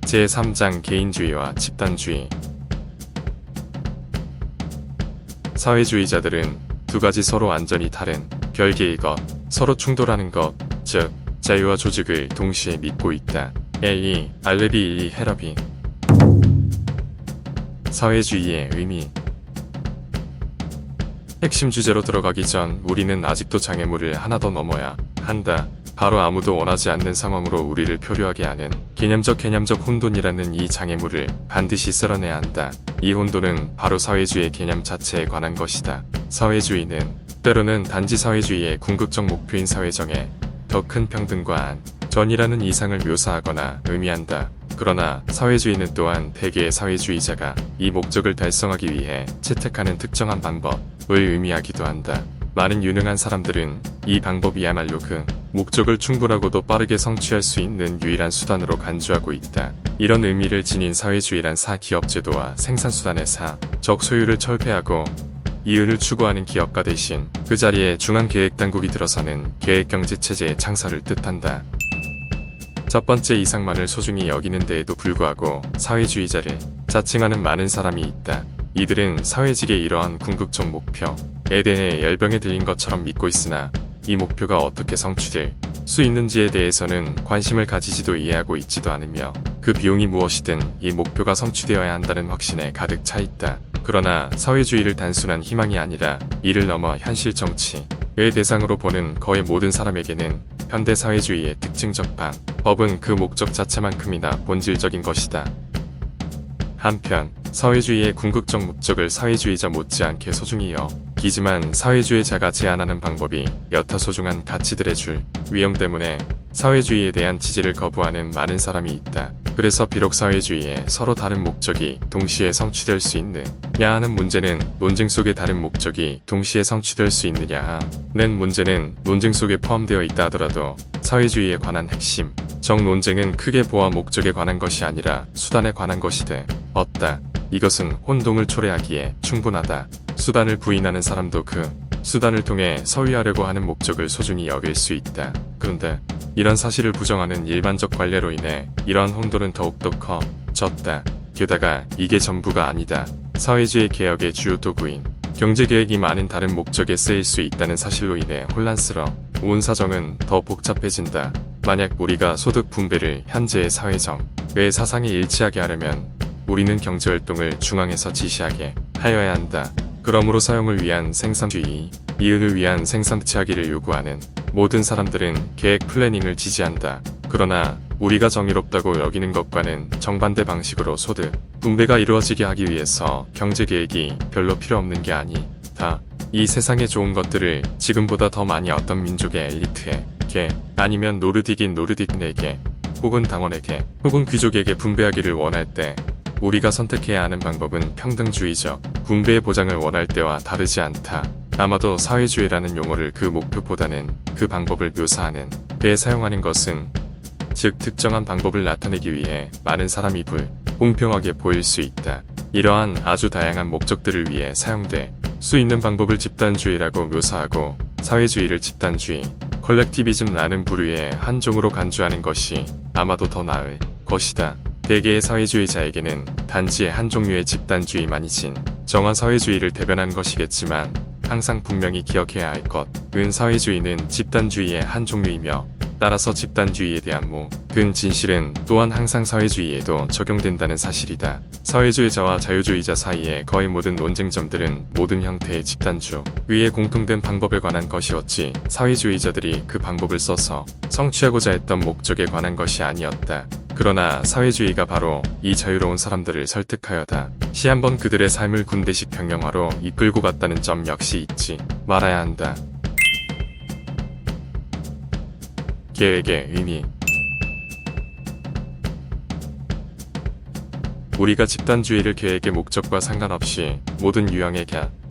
제3장 개인주의와 집단주의. 사회주의자들은 두 가지 서로 완전히 다른 별개의 것, 서로 충돌하는 것, 즉 자유와 조직을 동시에 믿고 있다. A. 알레비 1. 헤라비. 사회주의의 의미. 핵심 주제로 들어가기 전 우리는 아직도 장애물을 하나 더 넘어야 한다. 바로 아무도 원하지 않는 상황으로 우리를 표류하게 하는 개념적 혼돈이라는 이 장애물을 반드시 쓸어내야 한다. 이 혼돈은 바로 사회주의의 개념 자체에 관한 것이다. 사회주의는 때로는 단지 사회주의의 궁극적 목표인 사회정의 더 큰 평등과 안전이라는 이상을 묘사하거나 의미한다. 그러나 사회주의는 또한 대개의 사회주의자가 이 목적을 달성하기 위해 채택하는 특정한 방법을 의미하기도 한다. 많은 유능한 사람들은 이 방법이야말로 그 목적을 충분하고도 빠르게 성취할 수 있는 유일한 수단으로 간주하고 있다. 이런 의미를 지닌 사회주의란 사기업제도와 생산수단의 사적 소유를 철폐하고 이윤을 추구하는 기업가 대신 그 자리에 중앙계획당국이 들어서는 계획경제체제의 창설을 뜻한다. 첫 번째 이상만을 소중히 여기는 데에도 불구하고 사회주의자를 자칭하는 많은 사람이 있다. 이들은 사회직의 이러한 궁극적 목표에 대해 열병에 들린 것처럼 믿고 있으나 이 목표가 어떻게 성취될 수 있는지에 대해서는 관심을 가지지도 이해하고 있지도 않으며 그 비용이 무엇이든 이 목표가 성취되어야 한다는 확신에 가득 차 있다. 그러나 사회주의를 단순한 희망이 아니라 이를 넘어 현실 정치의 대상으로 보는 거의 모든 사람에게는 현대 사회주의의 특징적 방법은 그 목적 자체만큼이나 본질적인 것이다. 한편 사회주의의 궁극적 목적을 사회주의자 못지않게 소중히 여기지만 사회주의자가 제안하는 방법이 여타 소중한 가치들에 줄 위험 때문에 사회주의에 대한 지지를 거부하는 많은 사람이 있다. 그래서 비록 사회주의에 서로 다른 목적이 동시에 성취될 수 있느냐 하는 문제는 논쟁 속에 다른 목적이 동시에 성취될 수 있느냐 하는 문제는 논쟁 속에 포함되어 있다 하더라도 사회주의에 관한 핵심 정 논쟁은 크게 보아 목적에 관한 것이 아니라 수단에 관한 것이 되었다. 이것은 혼동을 초래하기에 충분하다. 수단을 부인하는 사람도 그 수단을 통해 서위하려고 하는 목적을 소중히 여길 수 있다. 그런데 이런 사실을 부정하는 일반적 관례로 인해 이러한 혼돈은 더욱더 커졌다. 게다가 이게 전부가 아니다. 사회주의 개혁의 주요 도구인 경제계획이 많은 다른 목적에 쓰일 수 있다는 사실로 인해 혼란스러운 사정은 더 복잡해진다. 만약 우리가 소득 분배를 현재의 사회정의 사상에 일치하게 하려면 우리는 경제활동을 중앙에서 지시하게 하여야 한다. 그러므로 사용을 위한 생산주의, 이윤을 위한 생산치하기를 요구하는 모든 사람들은 계획 플래닝을 지지한다. 그러나 우리가 정의롭다고 여기는 것과는 정반대 방식으로 소득 분배가 이루어지게 하기 위해서 경제계획이 별로 필요 없는 게 아니다. 이 세상에 좋은 것들을 지금보다 더 많이 어떤 민족의 엘리트에게 아니면 노르딕인 노르딕에게 혹은 당원에게 혹은 귀족에게 분배하기를 원할 때 우리가 선택해야 하는 방법은 평등주의적 분배의 보장을 원할 때와 다르지 않다. 아마도 사회주의라는 용어를 그 목표보다는 그 방법을 묘사하는 데에 사용하는 것은 즉 특정한 방법을 나타내기 위해 많은 사람이 불공평하게 보일 수 있다. 이러한 아주 다양한 목적들을 위해 사용될 수 있는 방법을 집단주의라고 묘사하고 사회주의를 집단주의, 컬렉티비즘라는 부류의 한 종으로 간주하는 것이 아마도 더 나을 것이다. 대개의 사회주의자에게는 단지 한 종류의 집단주의만이 진정한 사회주의를 대변한 것이겠지만 항상 분명히 기억해야 할 것은 사회주의는 집단주의의 한 종류이며 따라서 집단주의에 대한 모든 진실은 또한 항상 사회주의에도 적용된다는 사실이다. 사회주의자와 자유주의자 사이의 거의 모든 논쟁점들은 모든 형태의 집단주의의 공통된 방법에 관한 것이었지 사회주의자들이 그 방법을 써서 성취하고자 했던 목적에 관한 것이 아니었다. 그러나 사회주의가 바로 이 자유로운 사람들을 설득하여다 시 한번 그들의 삶을 군대식 병영화로 이끌고 갔다는 점 역시 잊지 말아야 한다. 계획의 의미. 우리가 집단주의를 계획의 목적과 상관없이 모든 유형의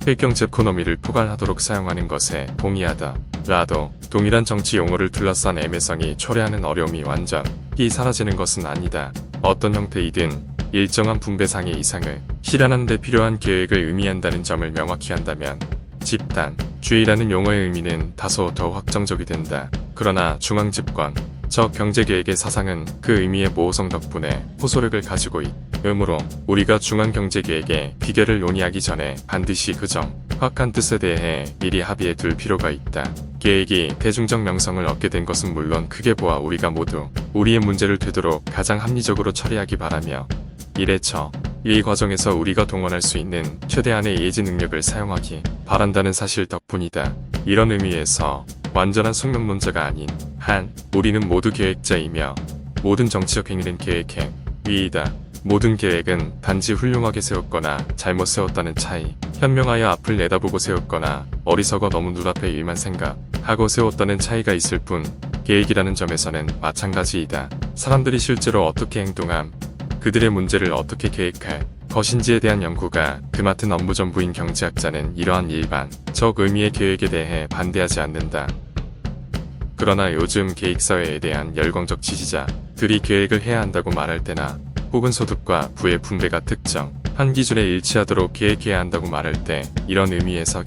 혈경제 이코노미를 포괄하도록 사용하는 것에 동의하더라도 동일한 정치 용어를 둘러싼 애매성이 초래하는 어려움이 완전히 사라지는 것은 아니다. 어떤 형태이든 일정한 분배상의 이상을 실현하는 데 필요한 계획을 의미한다는 점을 명확히 한다면 집단주의라는 용어의 의미는 다소 더 확정적이 된다. 그러나 중앙집권, 저 경제계획의 사상은 그 의미의 모호성 덕분에 호소력을 가지고 있으므로 우리가 중앙경제계획의 비결을 논의하기 전에 반드시 그 정확한 뜻에 대해 미리 합의해 둘 필요가 있다. 계획이 대중적 명성을 얻게 된 것은 물론 크게 보아 우리가 모두 우리의 문제를 되도록 가장 합리적으로 처리하기 바라며 이래저 이 과정에서 우리가 동원할 수 있는 최대한의 예지 능력을 사용하기 바란다는 사실 덕분이다. 이런 의미에서 완전한 숙명론자가 아닌 한 우리는 모두 계획자이며 모든 정치적 행위는 계획행 위이다. 모든 계획은 단지 훌륭하게 세웠거나 잘못 세웠다는 차이, 현명하여 앞을 내다보고 세웠거나 어리석어 너무 눈앞의 일만 생각하고 세웠다는 차이가 있을 뿐 계획이라는 점에서는 마찬가지이다. 사람들이 실제로 어떻게 행동함, 그들의 문제를 어떻게 계획할 것인지에 대한 연구가 그 맡은 업무 전부인 경제학자는 이러한 일반적 의미의 계획에 대해 반대하지 않는다. 그러나 요즘 계획사회에 대한 열광적 지지자들이 계획을 해야 한다고 말할 때나 혹은 소득과 부의 분배가 특정한 기준에 일치하도록 계획해야 한다고 말할 때 이런 의미에서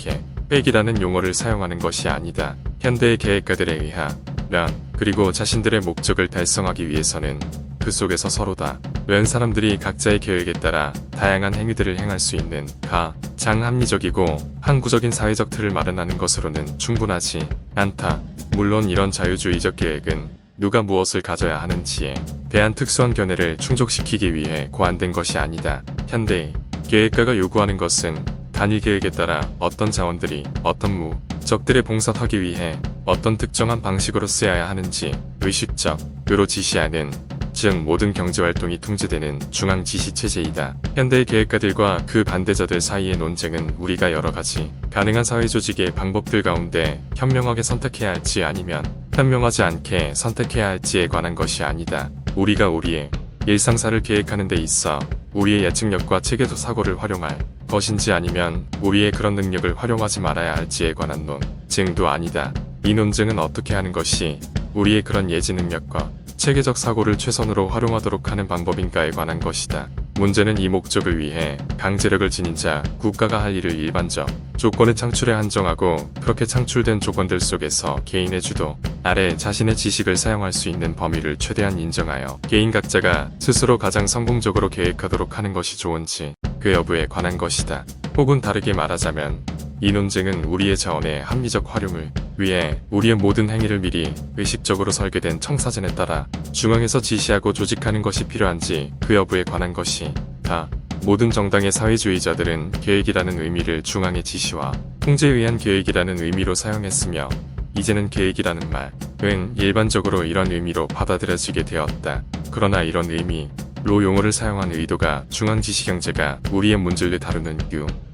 계획이라는 용어를 사용하는 것이 아니다. 현대의 계획가들에 의하면 그리고 자신들의 목적을 달성하기 위해서는 그 속에서 서로다 웬 사람들이 각자의 계획에 따라 다양한 행위들을 행할 수 있는 가장 합리적이고 항구적인 사회적 틀을 마련하는 것으로는 충분하지 않다. 물론 이런 자유주의적 계획은 누가 무엇을 가져야 하는지에 대한 특수한 견해를 충족시키기 위해 고안된 것이 아니다. 현대의 계획가가 요구하는 것은 단일 계획에 따라 어떤 자원들이 어떤 목적들에 봉사하기 위해 어떤 특정한 방식으로 쓰여야 하는지 의식적으로 지시하는 즉 모든 경제활동이 통제되는 중앙지시체제이다. 현대의 계획가들과 그 반대자들 사이의 논쟁은 우리가 여러가지 가능한 사회조직의 방법들 가운데 현명하게 선택해야 할지 아니면 현명하지 않게 선택해야 할지에 관한 것이 아니다. 우리가 우리의 일상사를 계획하는 데 있어 우리의 예측력과 체계적 사고를 활용할 것인지 아니면 우리의 그런 능력을 활용하지 말아야 할지에 관한 논쟁도 아니다. 이 논쟁은 어떻게 하는 것이 우리의 그런 예지 능력과 체계적 사고를 최선으로 활용하도록 하는 방법인가에 관한 것이다. 문제는 이 목적을 위해 강제력을 지닌 자, 국가가 할 일을 일반적 조건의 창출에 한정하고 그렇게 창출된 조건들 속에서 개인의 주도 아래 자신의 지식을 사용할 수 있는 범위를 최대한 인정하여 개인 각자가 스스로 가장 성공적으로 계획하도록 하는 것이 좋은지 그 여부에 관한 것이다. 혹은 다르게 말하자면 이 논쟁은 우리의 자원의 합리적 활용을 위해 우리의 모든 행위를 미리 의식적으로 설계된 청사진에 따라 중앙에서 지시하고 조직하는 것이 필요한지 그 여부에 관한 것이 다. 모든 정당의 사회주의자들은 계획이라는 의미를 중앙의 지시와 통제에 의한 계획이라는 의미로 사용했으며 이제는 계획이라는 말은 일반적으로 이런 의미로 받아들여지게 되었다. 그러나 이런 의미로 용어를 사용한 의도가 중앙지시경제가 우리의 문제를 다루는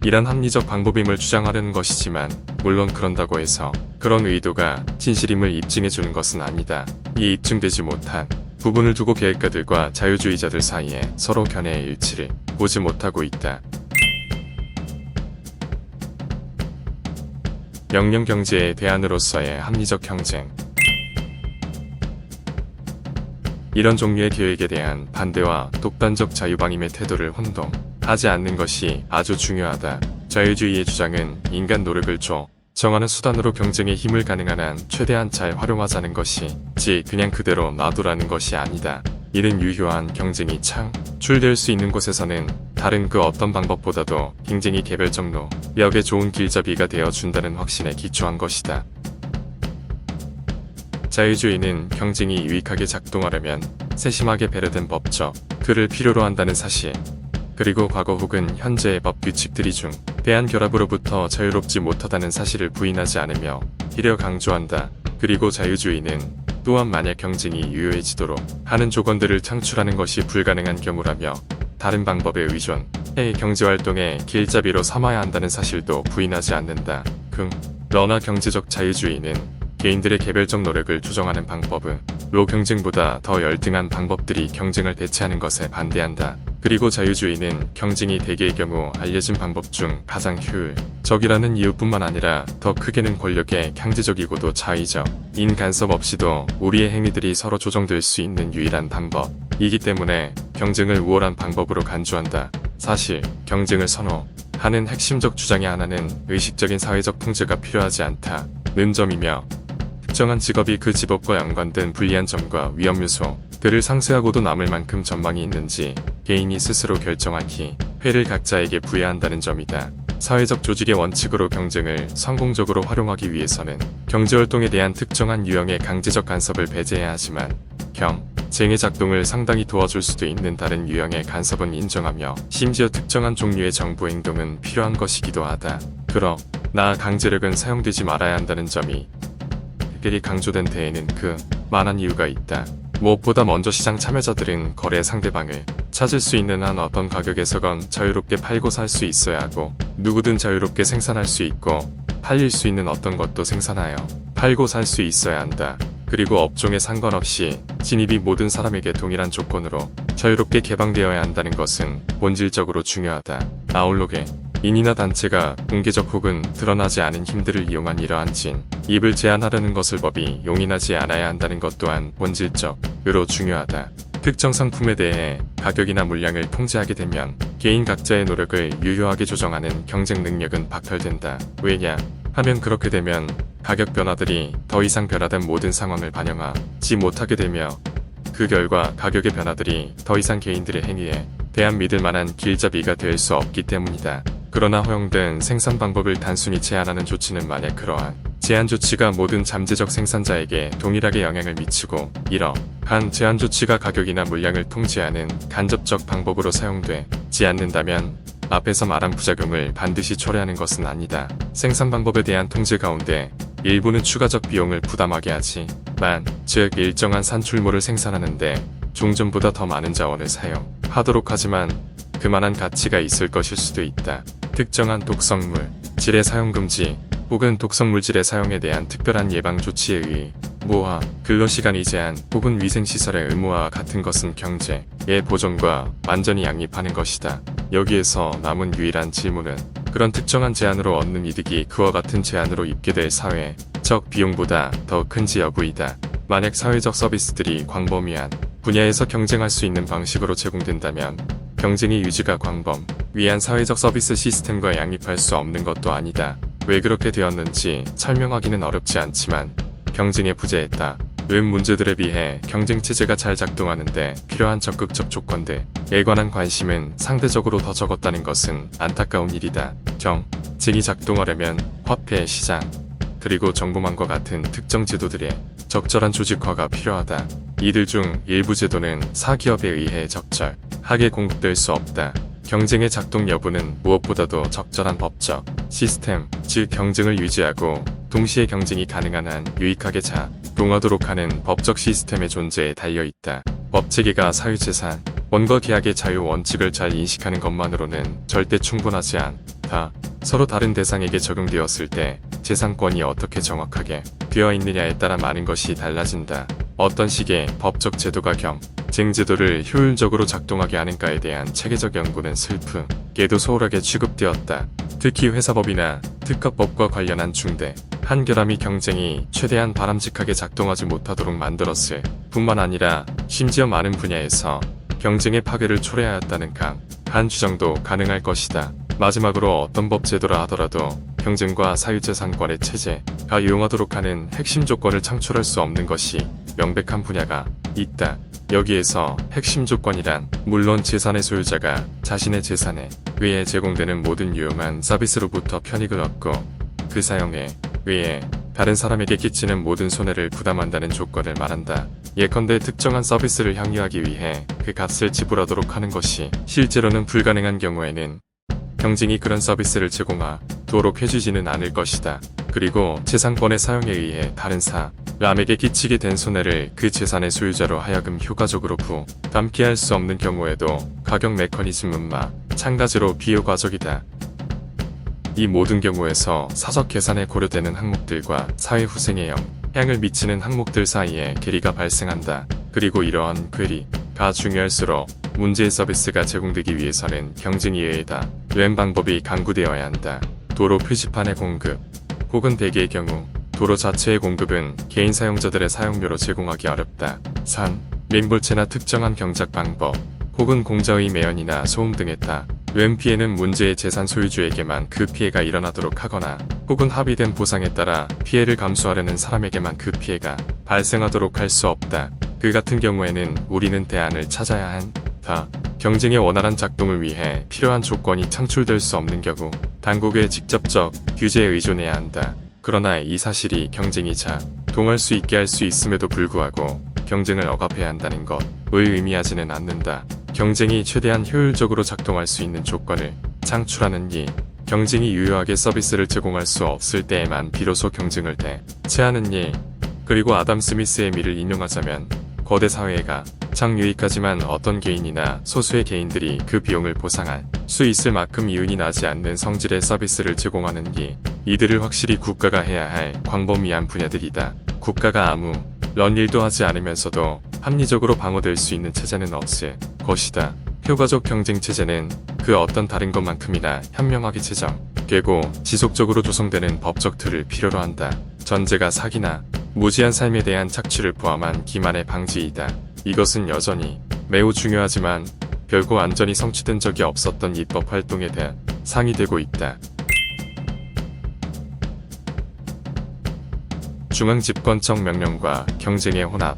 유일한 합리적 방법임을 주장하려는 것이지만 물론 그런다고 해서 그런 의도가 진실임을 입증해주는 것은 아니다. 이 입증되지 못한 부분을 두고 계획가들과 자유주의자들 사이에 서로 견해의 일치를 보지 못하고 있다. 명령경제의 대안으로서의 합리적 경쟁. 이런 종류의 계획에 대한 반대와 독단적 자유방임의 태도를 혼동하지 않는 것이 아주 중요하다. 자유주의의 주장은 인간 노력을 정하는 수단으로 경쟁의 힘을 가능한 한 최대한 잘 활용하자는 것이지 그냥 그대로 놔두라는 것이 아니다. 이는 유효한 경쟁이 창출될 수 있는 곳에서는 다른 그 어떤 방법보다도 경쟁이 개별적 노력에 좋은 길잡이가 되어준다는 확신에 기초한 것이다. 자유주의는 경쟁이 유익하게 작동하려면 세심하게 배려된 법적 틀을 필요로 한다는 사실, 그리고 과거 혹은 현재의 법 규칙들이 중 대한 결합으로부터 자유롭지 못하다는 사실을 부인하지 않으며 이려 강조한다. 그리고 자유주의는 또한 만약 경쟁이 유효해지도록 하는 조건들을 창출하는 것이 불가능한 경우라며 다른 방법에 의존해 경제활동의 길잡이로 삼아야 한다는 사실도 부인하지 않는다. 그러나 경제적 자유주의는 개인들의 개별적 노력을 조정하는 방법으로 경쟁보다 더 열등한 방법들이 경쟁을 대체하는 것에 반대한다. 그리고 자유주의는 경쟁이 대개의 경우 알려진 방법 중 가장 효율적이라는 이유뿐만 아니라 더 크게는 권력의 강제적이고도 자의적인 간섭 없이도 우리의 행위들이 서로 조정될 수 있는 유일한 방법이기 때문에 경쟁을 우월한 방법으로 간주한다. 사실 경쟁을 선호하는 핵심적 주장의 하나는 의식적인 사회적 통제가 필요하지 않다는 점이며 특정한 직업이 그 직업과 연관된 불리한 점과 위험 요소들을 상쇄하고도 남을 만큼 전망이 있는지 개인이 스스로 결정하기, 회를 각자에게 부여한다는 점이다. 사회적 조직의 원칙으로 경쟁을 성공적으로 활용하기 위해서는 경제활동에 대한 특정한 유형의 강제적 간섭을 배제해야 하지만 경쟁의 작동을 상당히 도와줄 수도 있는 다른 유형의 간섭은 인정하며 심지어 특정한 종류의 정보 행동은 필요한 것이기도 하다. 그러나 강제력은 사용되지 말아야 한다는 점이 특별히 강조된 데에는 그 만한 이유가 있다. 무엇보다 먼저 시장 참여자들은 거래 상대방을 찾을 수 있는 한 어떤 가격에서건 자유롭게 팔고 살 수 있어야 하고 누구든 자유롭게 생산할 수 있고 팔릴 수 있는 어떤 것도 생산하여 팔고 살 수 있어야 한다. 그리고 업종에 상관없이 진입이 모든 사람에게 동일한 조건으로 자유롭게 개방되어야 한다는 것은 본질적으로 중요하다. 아울록에 인이나 단체가 공개적 혹은 드러나지 않은 힘들을 이용한 이러한 진입을 제한하려는 것을 법이 용인하지 않아야 한다는 것 또한 본질적으로 중요하다. 특정 상품에 대해 가격이나 물량을 통제하게 되면 개인 각자의 노력을 유효하게 조정하는 경쟁 능력은 박탈된다. 왜냐하면 그렇게 되면 가격 변화들이 더 이상 변화된 모든 상황을 반영하지 못하게 되며 그 결과 가격의 변화들이 더 이상 개인들의 행위에 대한 믿을 만한 길잡이가 될 수 없기 때문이다. 그러나 허용된 생산 방법을 단순히 제한하는 조치는 만약 그러한 제한 조치가 모든 잠재적 생산자에게 동일하게 영향을 미치고 이러한 제한 조치가 가격이나 물량을 통제하는 간접적 방법으로 사용되지 않는다면 앞에서 말한 부작용을 반드시 초래하는 것은 아니다. 생산 방법에 대한 통제 가운데 일부는 추가적 비용을 부담하게 하지만 즉 일정한 산출물을 생산하는데 종전보다 더 많은 자원을 사용하도록 하지만 그만한 가치가 있을 것일 수도 있다. 특정한 독성물, 질의 사용 금지 혹은 독성물질의 사용에 대한 특별한 예방 조치에 의무화, 근로시간의 제한 혹은 위생시설의 의무화와 같은 것은 경제의 보존과 완전히 양립하는 것이다. 여기에서 남은 유일한 질문은 그런 특정한 제한으로 얻는 이득이 그와 같은 제한으로 입게 될 사회적 비용보다 더 큰지 여부이다. 만약 사회적 서비스들이 광범위한 분야에서 경쟁할 수 있는 방식으로 제공된다면 경쟁의 유지가 광범위한 사회적 서비스 시스템과 양립할 수 없는 것도 아니다. 왜 그렇게 되었는지 설명하기는 어렵지 않지만 경쟁에 부재했다. 은 문제들에 비해 경쟁체제가 잘 작동하는데 필요한 적극적 조건들에 관한 관심은 상대적으로 더 적었다는 것은 안타까운 일이다. 경쟁이 작동하려면 화폐 시장 그리고 정보망과 같은 특정 제도들의 적절한 조직화가 필요하다. 이들 중 일부 제도는 사기업에 의해 적절하게 공급될 수 없다. 경쟁의 작동 여부는 무엇보다도 적절한 법적 시스템, 즉 경쟁을 유지하고 동시에 경쟁이 가능한 한 유익하게 작동하도록 하는 법적 시스템의 존재에 달려있다. 법체계가 사유재산, 원과 계약의 자유 원칙을 잘 인식하는 것만으로는 절대 충분하지 않다. 서로 다른 대상에게 적용되었을 때 재산권이 어떻게 정확하게 되어 있느냐에 따라 많은 것이 달라진다. 어떤 식의 법적 제도가 경쟁제도를 효율적으로 작동하게 하는가에 대한 체계적 연구는 슬프게도 소홀하게 취급되었다. 특히 회사법이나 특허법과 관련한 중대 한결함이 경쟁이 최대한 바람직하게 작동하지 못하도록 만들었을 뿐만 아니라 심지어 많은 분야에서 경쟁의 파괴를 초래하였다는 강한 주장도 가능할 것이다. 마지막으로 어떤 법 제도라 하더라도 경쟁과 사유재산권의 체제가 이용하도록 하는 핵심 조건을 창출할 수 없는 것이 명백한 분야가 있다. 여기에서 핵심 조건이란 물론 재산의 소유자가 자신의 재산에 의해 제공되는 모든 유용한 서비스로부터 편익을 얻고 그 사용에 의해 다른 사람에게 끼치는 모든 손해를 부담한다는 조건을 말한다. 예컨대 특정한 서비스를 향유하기 위해 그 값을 지불하도록 하는 것이 실제로는 불가능한 경우에는 경쟁이 그런 서비스를 제공하도록 해주지는 않을 것이다. 그리고 재산권의 사용에 의해 다른 사람에게 끼치게 된 손해를 그 재산의 소유자로 하여금 효과적으로 부담케 할 수 없는 경우에도 가격 메커니즘은 마찬가지로 비효과적이다. 이 모든 경우에서 사적 계산에 고려되는 항목들과 사회 후생에 영향을 미치는 항목들 사이에 괴리가 발생한다. 그리고 이러한 괴리가 중요할수록 문제의 서비스가 제공되기 위해서는 경쟁에 의해다 된 방법이 강구되어야 한다. 도로 표지판의 공급 혹은 대개의 경우 도로 자체의 공급은 개인 사용자들의 사용료로 제공하기 어렵다. 산, 민볼체나 특정한 경작 방법 혹은 공자의 매연이나 소음 등에 따라 웬 피해는 문제의 재산 소유주에게만 그 피해가 일어나도록 하거나 혹은 합의된 보상에 따라 피해를 감수하려는 사람에게만 그 피해가 발생하도록 할 수 없다. 그 같은 경우에는 우리는 대안을 찾아야 한다. 경쟁의 원활한 작동을 위해 필요한 조건이 창출될 수 없는 경우 당국의 직접적 규제에 의존해야 한다. 그러나 이 사실이 경쟁이 작동할 수 있게 할 수 있음에도 불구하고 경쟁을 억압해야 한다는 것을 의미하지는 않는다. 경쟁이 최대한 효율적으로 작동할 수 있는 조건을 창출하는 일, 경쟁이 유효하게 서비스를 제공할 수 없을 때에만 비로소 경쟁을 대체하는 일, 그리고 아담 스미스의 미를 인용하자면 거대 사회가 장유익하지만 어떤 개인이나 소수의 개인들이 그 비용을 보상할 수 있을 만큼 이윤이 나지 않는 성질의 서비스를 제공하는 일, 이들을 확실히 국가가 해야 할 광범위한 분야들이다. 국가가 아무런 일도 하지 않으면서도 합리적으로 방어될 수 있는 체제는 없을 것이다. 효과적 경쟁 체제는 그 어떤 다른 것만큼이나 현명하게 제정되고 지속적으로 조성되는 법적 틀을 필요로 한다. 전제가 사기나 무지한 삶에 대한 착취를 포함한 기만의 방지이다. 이것은 여전히 매우 중요하지만 결코 완전히 성취된 적이 없었던 입법 활동에 대한 상이되고 있다. 중앙집권청 명령과 경쟁의 혼합.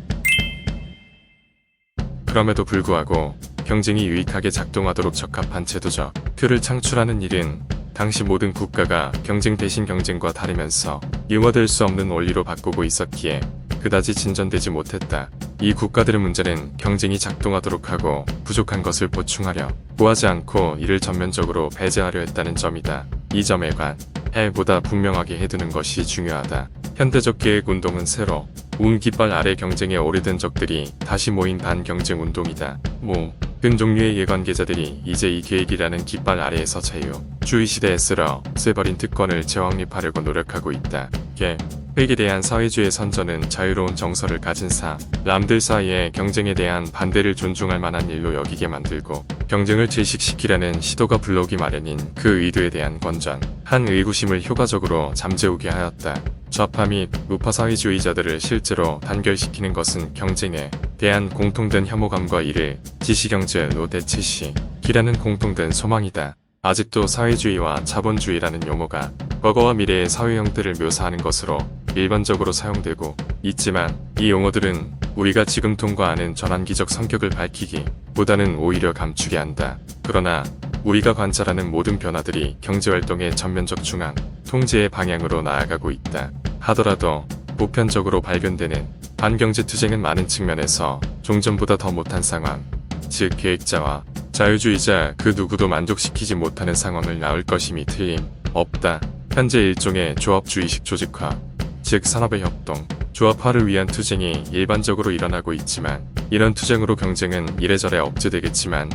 그럼에도 불구하고 경쟁이 유익하게 작동하도록 적합한 제도적 틀을 창출하는 일은 당시 모든 국가가 경쟁 대신 경쟁과 다르면서 융화될 수 없는 원리로 바꾸고 있었기에 그다지 진전되지 못했다. 이 국가들의 문제는 경쟁이 작동하도록 하고 부족한 것을 보충하려 구하지 않고 이를 전면적으로 배제하려 했다는 점이다. 이 점에 관해 보다 분명하게 해두는 것이 중요하다. 현대적 계획 운동은 새로 운 깃발 아래 경쟁에 오래된 적들이 다시 모인 반경쟁 운동이다. 모든 종류의 예관계자들이 이제 이 계획이라는 깃발 아래에서 자유주의 시대에 쓰러져버린 특권을 재확립하려고 노력하고 있다. 계획에 대한 사회주의 선전은 자유로운 정서를 가진 사람들 사이에 경쟁에 대한 반대를 존중할 만한 일로 여기게 만들고 경쟁을 질식시키려는 시도가 불러오기 마련인 그 의도에 대한 건전한 의구심을 효과적으로 잠재우게 하였다. 좌파 및 우파 사회주의자들을 실제로 단결시키는 것은 경쟁에 대한 공통된 혐오감과 이를 지시경제로 대체시키라는 공통된 소망이다. 아직도 사회주의와 자본주의라는 용어가 과거와 미래의 사회 형태를 묘사하는 것으로 일반적으로 사용되고 있지만 이 용어들은 우리가 지금 통과하는 전환기적 성격을 밝히기보다는 오히려 감추게 한다. 그러나 우리가 관찰하는 모든 변화들이 경제활동의 전면적 중앙 통제의 방향으로 나아가고 있다 하더라도 보편적으로 발견되는 반경제투쟁은 많은 측면에서 종전보다 더 못한 상황, 즉 계획자와 자유주의자 그 누구도 만족시키지 못하는 상황을 낳을 것임이 틀림없다. 현재 일종의 조합주의식 조직화, 즉 산업의 협동, 조합화를 위한 투쟁이 일반적으로 일어나고 있지만 이런 투쟁으로 경쟁은 이래저래 억제되겠지만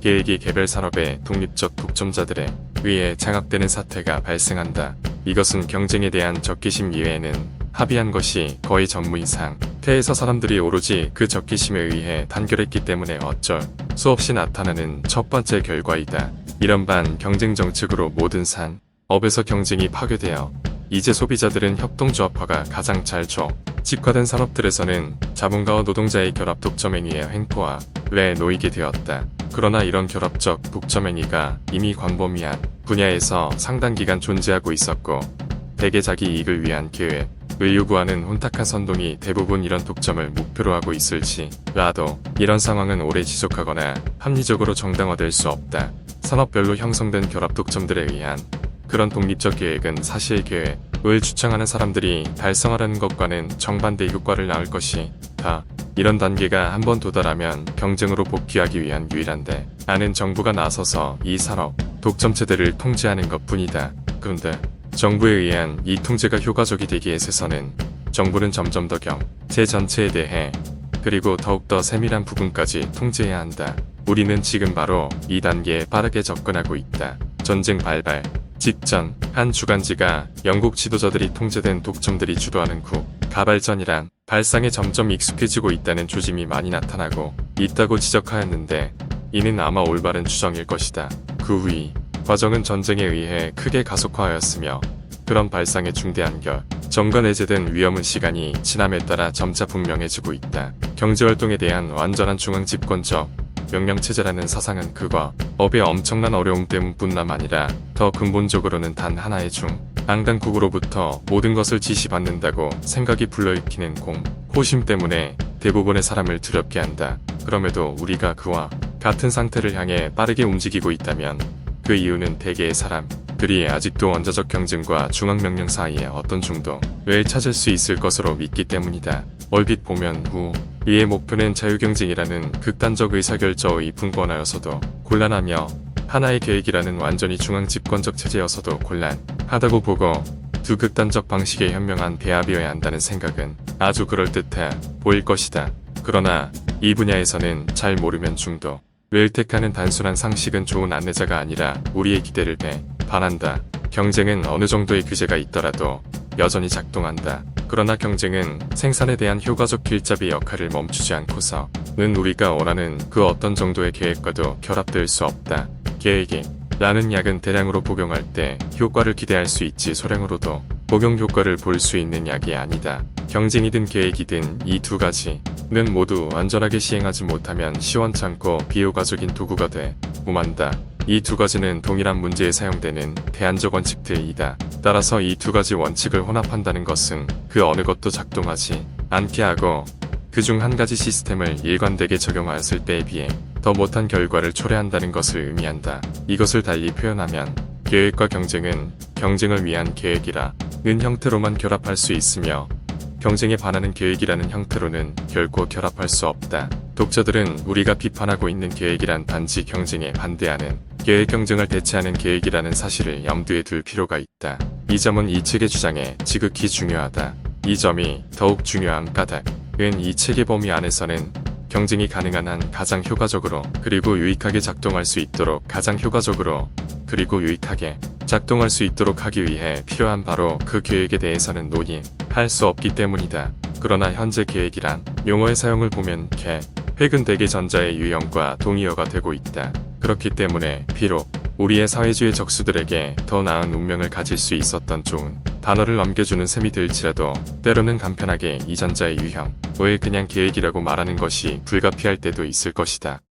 계획이 개별 산업의 독립적 독점자들에 의해 장악되는 사태가 발생한다. 이것은 경쟁에 대한 적개심 이외에는 합의한 것이 거의 전무인 상태에서 사람들이 오로지 그 적개심에 의해 단결했기 때문에 어쩔 수 없이 나타나는 첫 번째 결과이다. 이런 반경쟁 정책으로 모든 산업에서 경쟁이 파괴되어 이제 소비자들은 협동조합화가 가장 잘 조직화된 산업들에서는 자본가와 노동자의 결합 독점행위의 횡포아래 놓이게 되었다. 그러나 이런 결합적 독점행위가 이미 광범위한 분야에서 상당 기간 존재하고 있었고 대개 자기 이익을 위한 계획을 요구하는 혼탁한 선동이 대부분 이런 독점을 목표로 하고 있을지라도 이런 상황은 오래 지속하거나 합리적으로 정당화될 수 없다. 산업별로 형성된 결합 독점들에 의한 그런 독립적 계획은 사실 계획을 주창하는 사람들이 달성하려는 것과는 정반대의 효과를 낳을 것이다. 이런 단계가 한번 도달하면 경쟁으로 복귀하기 위한 유일한 대안은 정부가 나서서 이 산업 독점체들을 통제하는 것뿐이다. 그런데 정부에 의한 이 통제가 효과적이 되기 위해서는 정부는 점점 더 경제 전체에 대해 그리고 더욱더 세밀한 부분까지 통제해야 한다. 우리는 지금 바로 이 단계에 빠르게 접근하고 있다. 전쟁 발발 직전 한 주간지가 영국 지도자들이 통제된 독점들이 주도하는 가발전이란 발상에 점점 익숙해지고 있다는 조짐이 많이 나타나고 있다고 지적하였는데 이는 아마 올바른 추정일 것이다. 그 후 이 과정은 전쟁에 의해 크게 가속화하였으며 그런 발상의 중대한 결정과 내재된 위험은 시간이 지남에 따라 점차 분명해지고 있다. 경제활동에 대한 완전한 중앙집권적 명령체제라는 사상은 그거 업의 엄청난 어려움 때문뿐만 아니라 더 근본적으로는 단 하나의 강단국으로부터 모든 것을 지시받는다고 생각이 불러일으키는 호심 때문에 대부분의 사람을 두렵게 한다. 그럼에도 우리가 그와 같은 상태를 향해 빠르게 움직이고 있다면 그 이유는 대개의 사람들이 아직도 원자적 경쟁과 중앙명령 사이에 어떤 중도를 찾을 수 있을 것으로 믿기 때문이다. 얼핏 보면 우리의 목표는 자유경쟁이라는 극단적 의사결정의 분권하여서도 곤란하며 하나의 계획이라는 완전히 중앙 집권적 체제여서도 곤란하다고 보고 두 극단적 방식의 현명한 대합이어야 한다는 생각은 아주 그럴듯해 보일 것이다. 그러나 이 분야에서는 잘 모르면 중도를 택하는 단순한 상식은 좋은 안내자가 아니라 우리의 기대를 배반한다. 경쟁은 어느 정도의 규제가 있더라도 여전히 작동한다. 그러나 경쟁은 생산에 대한 효과적 길잡이 역할을 멈추지 않고서는 우리가 원하는 그 어떤 정도의 계획과도 결합될 수 없다. 계획이라는 약은 대량으로 복용할 때 효과를 기대할 수 있지 소량으로도 복용 효과를 볼 수 있는 약이 아니다. 경쟁이든 계획이든 이 두 가지는 모두 완전하게 시행하지 못하면 시원찮고 비효과적인 도구가 되고만다. 이 두 가지는 동일한 문제에 사용되는 대안적 원칙들이다. 따라서 이 두 가지 원칙을 혼합한다는 것은 그 어느 것도 작동하지 않게 하고 그중 한 가지 시스템을 일관되게 적용하였을 때에 비해 더 못한 결과를 초래한다는 것을 의미한다. 이것을 달리 표현하면 계획과 경쟁은 경쟁을 위한 계획이라는 형태로만 결합할 수 있으며 경쟁에 반하는 계획이라는 형태로는 결코 결합할 수 없다. 독자들은 우리가 비판하고 있는 계획이란 단지 경쟁에 반대하는 계획 경쟁을 대체하는 계획이라는 사실을 염두에 둘 필요가 있다. 이 점은 이 책의 주장에 지극히 중요하다. 이 점이 더욱 중요한 까닭은 이 책의 범위 안에서는 경쟁이 가능한 한 가장 효과적으로 그리고 유익하게 작동할 수 있도록 가장 효과적으로 그리고 유익하게 작동할 수 있도록 하기 위해 필요한 바로 그 계획에 대해서는 논의할 수 없기 때문이다. 그러나 현재 계획이란 용어의 사용을 보면 계획은 대개 전자의 유형과 동의어가 되고 있다. 그렇기 때문에 비록 우리의 사회주의 적수들에게 더 나은 운명을 가질 수 있었던 좋은 단어를 넘겨주는 셈이 될지라도 때로는 간편하게 이 전자의 유형을 그냥 계획이라고 말하는 것이 불가피할 때도 있을 것이다.